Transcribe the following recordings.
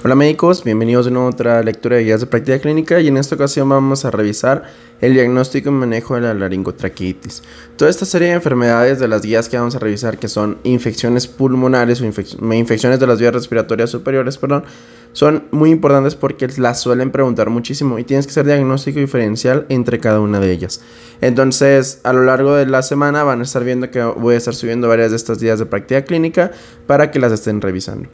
Hola médicos, bienvenidos de nuevo a otra lectura de guías de práctica clínica y en esta ocasión vamos a revisar el diagnóstico y manejo de la laringotraqueitis. Toda esta serie de enfermedades de las guías que vamos a revisar, que son infecciones pulmonares o infecciones de las vías respiratorias superiores, son muy importantes porque las suelen preguntar muchísimo y tienes que hacer diagnóstico diferencial entre cada una de ellas. Entonces, a lo largo de la semana van a estar viendo que voy a estar subiendo varias de estas guías de práctica clínica para que las estén revisando.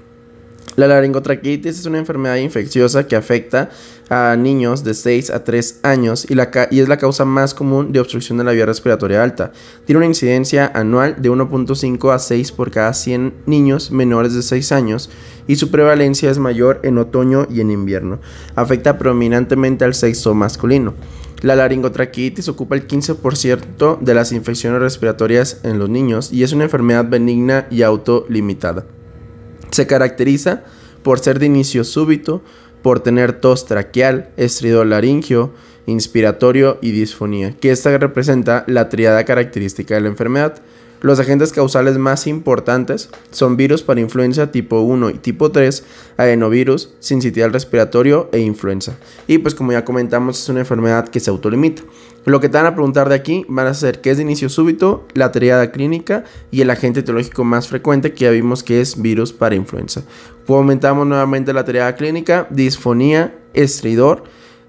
La laringotraqueitis es una enfermedad infecciosa que afecta a niños de 6 a 3 años y es la causa más común de obstrucción de la vía respiratoria alta. Tiene una incidencia anual de 1.5 a 6 por cada 100 niños menores de 6 años y su prevalencia es mayor en otoño y en invierno. Afecta predominantemente al sexo masculino. La laringotraqueitis ocupa el 15% de las infecciones respiratorias en los niños y es una enfermedad benigna y autolimitada. Se caracteriza por ser de inicio súbito, por tener tos traqueal, estridor laringio, inspiratorio y disfonía, que esta representa la tríada característica de la enfermedad. Los agentes causales más importantes son virus para influenza tipo 1 y tipo 3, adenovirus, sincitial respiratorio e influenza. Y pues como ya comentamos, es una enfermedad que se autolimita. Lo que te van a preguntar de aquí van a ser qué es de inicio súbito, la tríada clínica y el agente etiológico más frecuente que ya vimos que es virus para influenza. Comentamos nuevamente la tríada clínica, disfonía, estridor,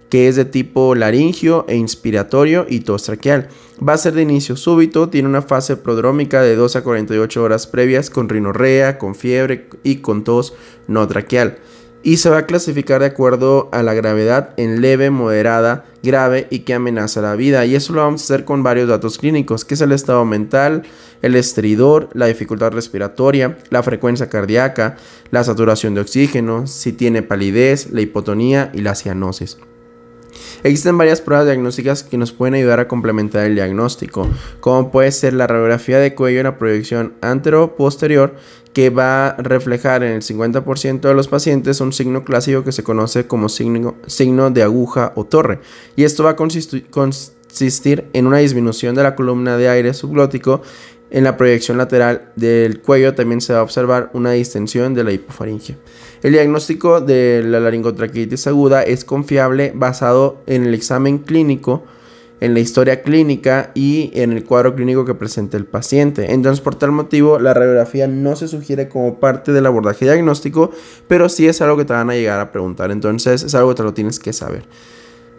que es de tipo laringio e inspiratorio y tos traqueal. Va a ser de inicio súbito, tiene una fase prodrómica de 2 a 48 horas previas con rinorrea, con fiebre y con tos no traqueal. Y se va a clasificar de acuerdo a la gravedad en leve, moderada, grave y que amenaza la vida. Y eso lo vamos a hacer con varios datos clínicos, que es el estado mental, el estridor, la dificultad respiratoria, la frecuencia cardíaca, la saturación de oxígeno, si tiene palidez, la hipotonía y la cianosis. Existen varias pruebas diagnósticas que nos pueden ayudar a complementar el diagnóstico, como puede ser la radiografía de cuello en la proyección antero-posterior, que va a reflejar en el 50% de los pacientes un signo clásico que se conoce como signo de aguja o torre, y esto va a consistir en una disminución de la columna de aire subglótico. En la proyección lateral del cuello también se va a observar una distensión de la hipofaringe. El diagnóstico de la laringotraqueitis aguda es confiable basado en el examen clínico, en la historia clínica y en el cuadro clínico que presenta el paciente. Entonces, por tal motivo, la radiografía no se sugiere como parte del abordaje diagnóstico, pero sí es algo que te van a llegar a preguntar. Entonces, es algo que te lo tienes que saber.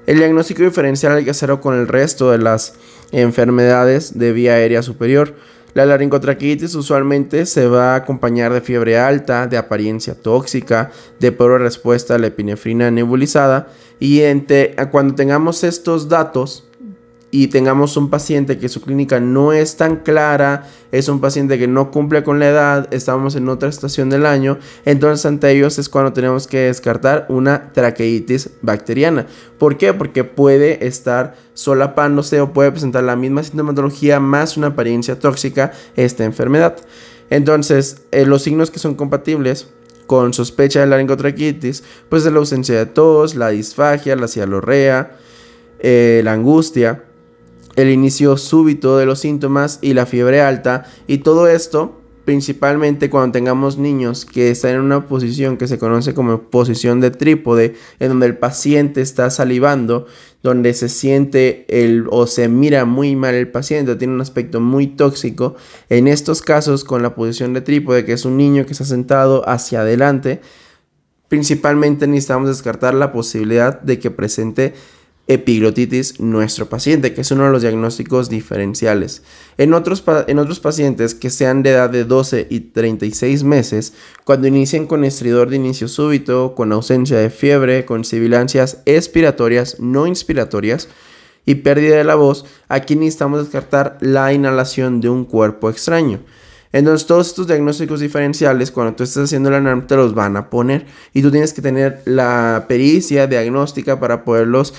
El diagnóstico diferencial hay que hacerlo con el resto de las enfermedades de vía aérea superior. La laringotraqueitis usualmente se va a acompañar de fiebre alta, de apariencia tóxica, de pobre respuesta a la epinefrina nebulizada y cuando tengamos estos datos y tengamos un paciente que su clínica no es tan clara, es un paciente que no cumple con la edad, estamos en otra estación del año, entonces ante ellos es cuando tenemos que descartar una traqueitis bacteriana. ¿Por qué? Porque puede estar solapándose o puede presentar la misma sintomatología más una apariencia tóxica esta enfermedad. Entonces, los signos que son compatibles con sospecha de laringotraqueitis, pues es la ausencia de tos, la disfagia, la cialorrea, la angustia, el inicio súbito de los síntomas y la fiebre alta, y todo esto principalmente cuando tengamos niños que están en una posición que se conoce como posición de trípode, en donde el paciente está salivando, donde se siente o se mira muy mal el paciente, tiene un aspecto muy tóxico. En estos casos, con la posición de trípode, que es un niño que está sentado hacia adelante, principalmente necesitamos descartar la posibilidad de que presente epiglotitis nuestro paciente, que es uno de los diagnósticos diferenciales. En otros pacientes que sean de edad de 12 y 36 meses, cuando inicien con estridor de inicio súbito, con ausencia de fiebre, con sibilancias expiratorias, no inspiratorias y pérdida de la voz, aquí necesitamos descartar la inhalación de un cuerpo extraño. Entonces todos estos diagnósticos diferenciales, cuando tú estés haciendo la NARM, te los van a poner y tú tienes que tener la pericia diagnóstica para poderlos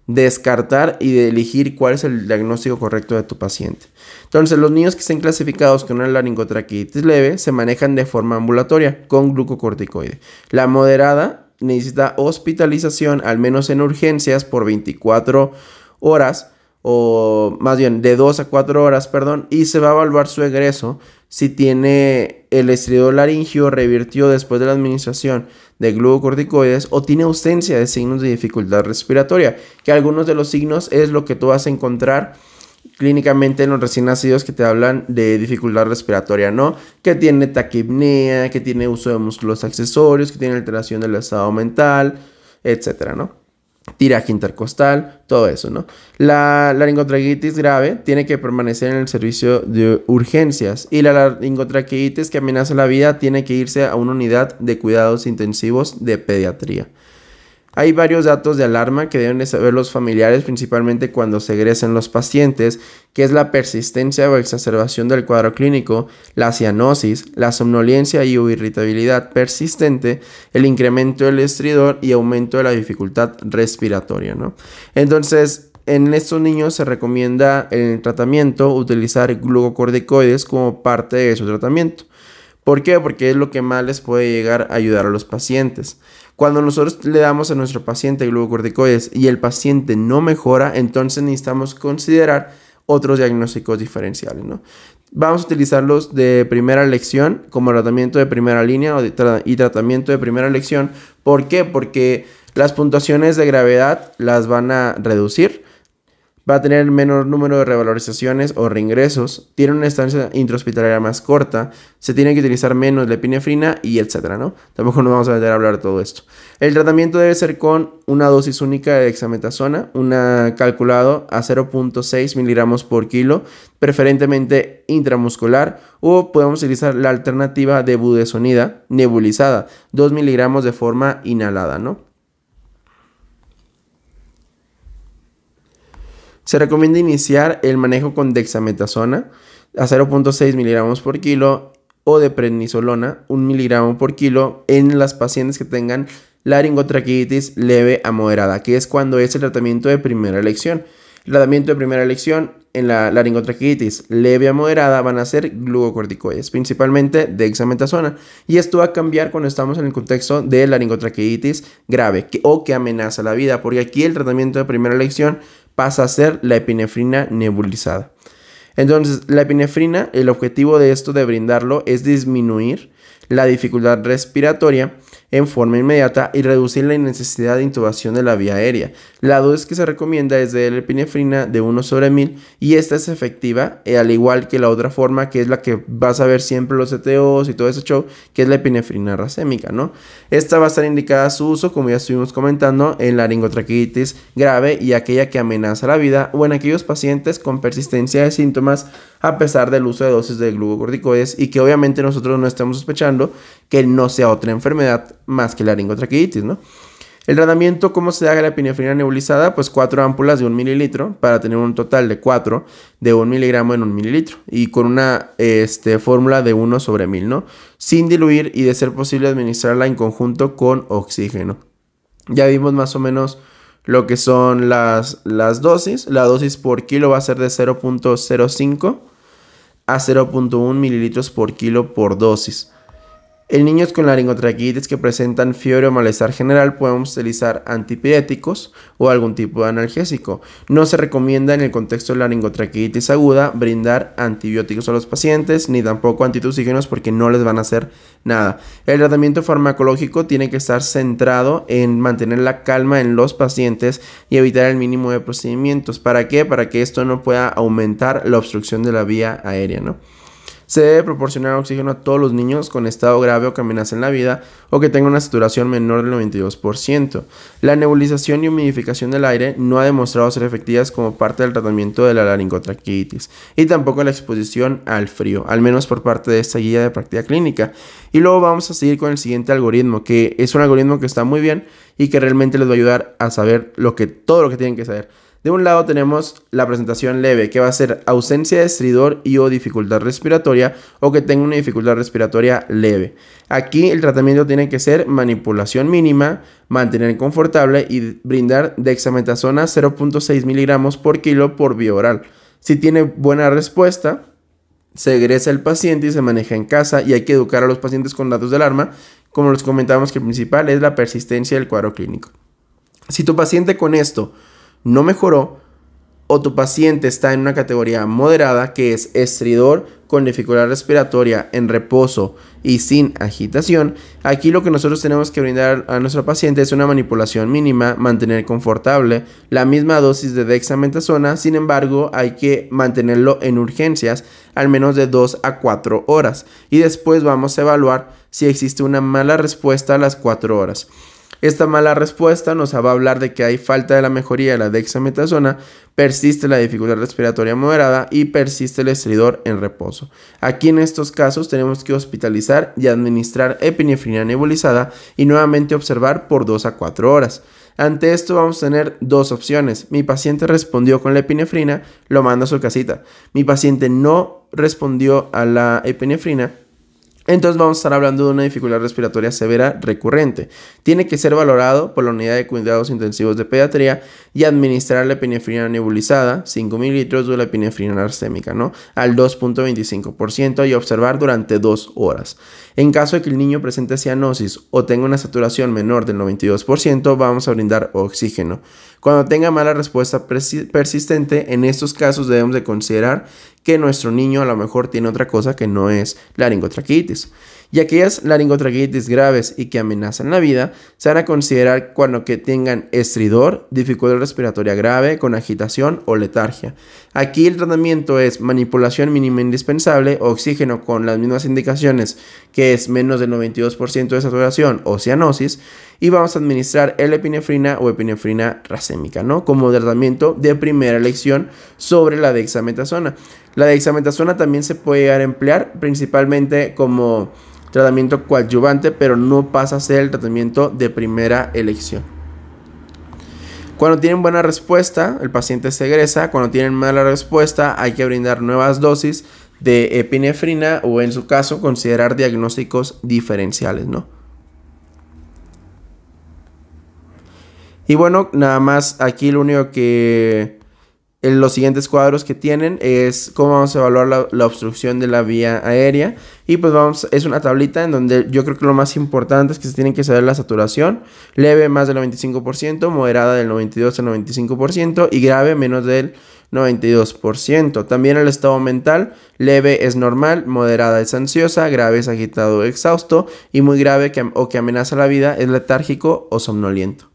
descartar y de elegir cuál es el diagnóstico correcto de tu paciente. Entonces, los niños que estén clasificados con una laringotraqueitis leve se manejan de forma ambulatoria con glucocorticoide. La moderada necesita hospitalización, al menos en urgencias, por 24 horas o más bien de 2 a 4 horas, perdón, y se va a evaluar su egreso si tiene el estridor laringio revirtió después de la administración de glucocorticoides o tiene ausencia de signos de dificultad respiratoria, que algunos de los signos es lo que tú vas a encontrar clínicamente en los recién nacidos que te hablan de dificultad respiratoria, ¿no? Que tiene taquipnea, que tiene uso de músculos accesorios, que tiene alteración del estado mental, etcétera, ¿no? Tiraje intercostal, todo eso, ¿no? La laringotraqueitis grave tiene que permanecer en el servicio de urgencias y la laringotraqueitis que amenaza la vida tiene que irse a una unidad de cuidados intensivos de pediatría. Hay varios datos de alarma que deben de saber los familiares, principalmente cuando se egresen los pacientes, que es la persistencia o exacerbación del cuadro clínico, la cianosis, la somnolencia y o irritabilidad persistente, el incremento del estridor y aumento de la dificultad respiratoria, ¿no? Entonces, en estos niños se recomienda en el tratamiento utilizar glucocorticoides como parte de su tratamiento. ¿Por qué? Porque es lo que más les puede llegar a ayudar a los pacientes. Cuando nosotros le damos a nuestro paciente glucocorticoides y el paciente no mejora, entonces necesitamos considerar otros diagnósticos diferenciales, ¿no? Vamos a utilizarlos de primera elección como tratamiento de primera línea y tratamiento de primera elección. ¿Por qué? Porque las puntuaciones de gravedad las van a reducir. Va a tener menor número de revalorizaciones o reingresos, tiene una estancia intrahospitalaria más corta, se tiene que utilizar menos la epinefrina y etcétera, ¿no? Tampoco nos vamos a meter a hablar de todo esto. El tratamiento debe ser con una dosis única de dexametasona, calculado a 0.6 miligramos por kilo, preferentemente intramuscular, o podemos utilizar la alternativa de budesonida nebulizada, 2 miligramos de forma inhalada, ¿no? Se recomienda iniciar el manejo con dexametasona a 0.6 miligramos por kilo o de prednisolona 1 miligramo por kilo en las pacientes que tengan laringotraqueitis leve a moderada, que es cuando es el tratamiento de primera elección. El tratamiento de primera elección en la laringotraqueitis leve a moderada van a ser glucocorticoides, principalmente dexametasona. Y esto va a cambiar cuando estamos en el contexto de laringotraqueitis grave o que amenaza la vida, porque aquí el tratamiento de primera elección pasa a ser la epinefrina nebulizada. Entonces, la epinefrina, el objetivo de esto de brindarlo es disminuir la dificultad respiratoria en forma inmediata y reducir la necesidad de intubación de la vía aérea. La dosis que se recomienda es de la epinefrina de 1/1000 y esta es efectiva, al igual que la otra forma que es la que vas a ver siempre los CTOs y todo ese show, que es la epinefrina racémica, ¿no? Esta va a estar indicada a su uso, como ya estuvimos comentando, en laringotraqueitis grave y aquella que amenaza la vida o en aquellos pacientes con persistencia de síntomas a pesar del uso de dosis de glucocorticoides y que obviamente nosotros no estamos sospechando que no sea otra enfermedad más que la laringotraqueitis, ¿no? El tratamiento, ¿cómo se haga la epinefrina nebulizada? Pues 4 ámpulas de 1 mililitro para tener un total de 4 de 1 miligramo en 1 mililitro y con una fórmula de 1/1000, ¿no? Sin diluir y de ser posible administrarla en conjunto con oxígeno. Ya vimos más o menos lo que son las dosis. La dosis por kilo va a ser de 0.05 a 0.1 mililitros por kilo por dosis. En niños con laringotraqueitis que presentan fiebre o malestar general podemos utilizar antipiréticos o algún tipo de analgésico. No se recomienda en el contexto de laringotraqueitis aguda brindar antibióticos a los pacientes ni tampoco antitusígenos porque no les van a hacer nada. El tratamiento farmacológico tiene que estar centrado en mantener la calma en los pacientes y evitar el mínimo de procedimientos. ¿Para qué? Para que esto no pueda aumentar la obstrucción de la vía aérea, ¿no? Se debe proporcionar oxígeno a todos los niños con estado grave o que amenacen la vida o que tengan una saturación menor del 92%. La nebulización y humidificación del aire no ha demostrado ser efectivas como parte del tratamiento de la laringotraqueitis y tampoco la exposición al frío, al menos por parte de esta guía de práctica clínica. Y luego vamos a seguir con el siguiente algoritmo, que es un algoritmo que está muy bien y que realmente les va a ayudar a saber todo lo que tienen que saber. De un lado tenemos la presentación leve, que va a ser ausencia de estridor y o dificultad respiratoria o que tenga una dificultad respiratoria leve. Aquí el tratamiento tiene que ser manipulación mínima, mantener confortable y brindar dexametasona 0.6 miligramos por kilo por vía oral. Si tiene buena respuesta, se egresa el paciente y se maneja en casa y hay que educar a los pacientes con datos de alarma, como les comentábamos que el principal es la persistencia del cuadro clínico. Si tu paciente con esto no mejoró, o tu paciente está en una categoría moderada, que es estridor con dificultad respiratoria en reposo y sin agitación, aquí lo que nosotros tenemos que brindar a nuestro paciente es una manipulación mínima, mantener confortable, la misma dosis de dexametasona. Sin embargo, hay que mantenerlo en urgencias al menos de 2 a 4 horas y después vamos a evaluar si existe una mala respuesta a las 4 horas. Esta mala respuesta nos va a hablar de que hay falta de la mejoría de la dexametasona, persiste la dificultad respiratoria moderada y persiste el estridor en reposo. Aquí en estos casos tenemos que hospitalizar y administrar epinefrina nebulizada y nuevamente observar por 2 a 4 horas. Ante esto vamos a tener dos opciones. Mi paciente respondió con la epinefrina, lo mando a su casita. Mi paciente no respondió a la epinefrina, entonces vamos a estar hablando de una dificultad respiratoria severa recurrente. Tiene que ser valorado por la unidad de cuidados intensivos de pediatría y administrar la epinefrina nebulizada, 5 mililitros de la epinefrina arsémica, ¿no? Al 2.25% y observar durante 2 horas. En caso de que el niño presente cianosis o tenga una saturación menor del 92%, vamos a brindar oxígeno. Cuando tenga mala respuesta persistente, en estos casos debemos de considerar que nuestro niño a lo mejor tiene otra cosa que no es laringotraqueitis. Y aquellas laringotraqueitis graves y que amenazan la vida se van a considerar cuando que tengan estridor, dificultad respiratoria grave, con agitación o letargia. Aquí el tratamiento es manipulación mínima indispensable, oxígeno con las mismas indicaciones, que es menos del 92% de saturación o cianosis, y vamos a administrar el epinefrina o epinefrina racémica, ¿no? Como tratamiento de primera elección sobre la dexametasona. La dexametasona también se puede llegar a emplear principalmente como tratamiento coadyuvante, pero no pasa a ser el tratamiento de primera elección. Cuando tienen buena respuesta, el paciente se egresa. Cuando tienen mala respuesta, hay que brindar nuevas dosis de epinefrina o, en su caso, considerar diagnósticos diferenciales, ¿no? Y bueno, nada más aquí lo único que los siguientes cuadros que tienen es cómo vamos a evaluar la obstrucción de la vía aérea. Y pues es una tablita en donde yo creo que lo más importante es que se tienen que saber la saturación. Leve más del 95%, moderada del 92 al 95% y grave menos del 92%. También el estado mental, leve es normal, moderada es ansiosa, grave es agitado o exhausto y muy grave o que amenaza la vida es letárgico o somnoliento.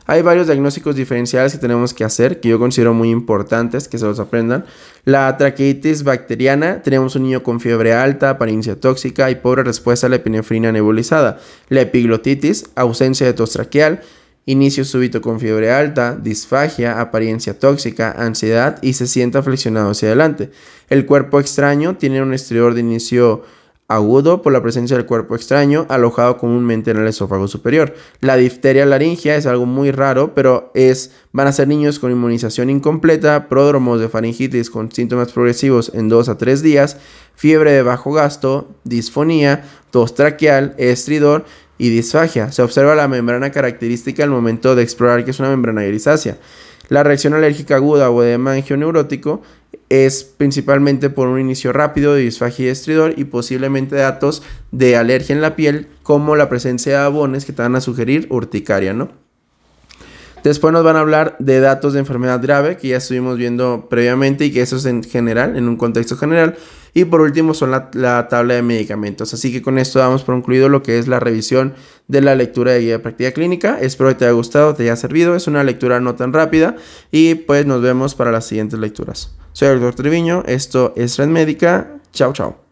Hay varios diagnósticos diferenciales que tenemos que hacer, que yo considero muy importantes que se los aprendan. La traqueitis bacteriana, tenemos un niño con fiebre alta, apariencia tóxica y pobre respuesta a la epinefrina nebulizada. La epiglotitis, ausencia de tos traqueal, inicio súbito con fiebre alta, disfagia, apariencia tóxica, ansiedad y se sienta flexionado hacia adelante. El cuerpo extraño tiene un estridor de inicio agudo por la presencia del cuerpo extraño alojado comúnmente en el esófago superior. La difteria laringea es algo muy raro, pero van a ser niños con inmunización incompleta, pródromos de faringitis con síntomas progresivos en 2 a 3 días, fiebre de bajo gasto, disfonía, tos traqueal, estridor y disfagia. Se observa la membrana característica al momento de explorar, que es una membrana grisácea. La reacción alérgica aguda o edema angioneurótico es principalmente por un inicio rápido de disfagia y estridor y posiblemente datos de alergia en la piel, como la presencia de abones que te van a sugerir urticaria, ¿no? Después nos van a hablar de datos de enfermedad grave, que ya estuvimos viendo previamente y que eso es en general, en un contexto general. Y por último son la tabla de medicamentos. Así que con esto damos por concluido lo que es la revisión de la lectura de guía de práctica clínica. Espero que te haya gustado, te haya servido. Es una lectura no tan rápida y pues nos vemos para las siguientes lecturas. Soy el Dr. Treviño, esto es Red Médica. Chao, chao.